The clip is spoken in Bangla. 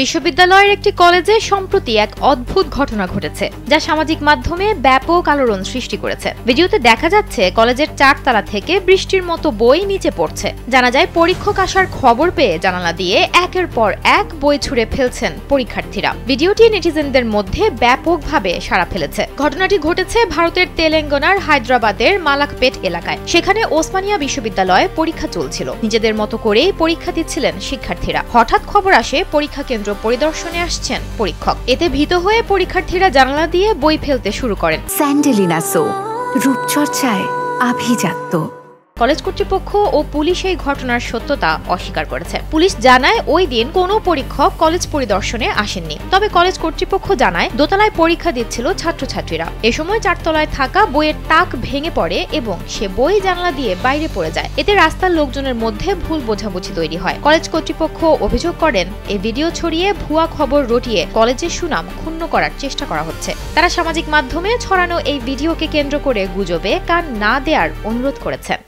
বিশ্ববিদ্যালয়ের একটি কলেজে সম্প্রতি এক অদ্ভুত ঘটনা ঘটেছে, যা সামাজিক মাধ্যমে ব্যাপক আলোড়ন সৃষ্টি করেছে। ভিডিওতে দেখা যাচ্ছে কলেজের 4 তলা থেকে বৃষ্টির মতো বই নিচে পড়ছে। জানা যায় পরীক্ষক আসার খবর পেয়ে জানালা দিয়ে একের পর এক বই ছুঁড়ে ফেলছেন পরীক্ষার্থীরা। ভিডিওটি নেটিজেনদের মধ্যে ব্যাপকভাবে সাড়া ফেলেছে। ঘটনাটি ঘটেছে ভারতের তেলেঙ্গানার হায়দ্রাবাদের মালাকপেট এলাকায়। সেখানে ওসমানিয়া বিশ্ববিদ্যালয়ে পরীক্ষা চলছিল। নিজেদের মতো করেই পরীক্ষা দিচ্ছিলেন শিক্ষার্থীরা। হঠাৎ খবর আসে পরীক্ষা কেন্দ্র পরিদর্শনে আসছেন পরীক্ষক। এতে ভীত হয়ে পরীক্ষার্থীরা জানালা দিয়ে বই ফেলতে শুরু করেন। স্যান্ডেলিনা সো, রূপচর্চায় আভিজাত্য। কলেজ কর্তৃপক্ষ ও পুলিশ এই ঘটনার সত্যতা অস্বীকার করেছে। পুলিশ জানায় ওই দিন কোনো পরীক্ষক কলেজ পরিদর্শনে আসেননি। তবে কলেজ কর্তৃপক্ষ জানায় দোতলায় পরীক্ষা দিচ্ছিল ছাত্রছাত্রীরা। এ সময় 4 তলায় থাকা বইয়ের তাক ভেঙে পড়ে এবং সে বই জানালা দিয়ে বাইরে পড়ে যায়। এতে রাস্তার লোকজনের মধ্যে ভুল বোঝাবুঝি তৈরি হয়। কলেজ কর্তৃপক্ষ অভিযোগ করেন, এই ভিডিও ছড়িয়ে ভুয়া খবর রটিয়ে কলেজের সুনাম ক্ষুণ্ণ করার চেষ্টা করা হচ্ছে। তারা সামাজিক মাধ্যমে ছড়ানো এই ভিডিওকে কেন্দ্র করে গুজবে কান না দেওয়ার অনুরোধ করেছেন।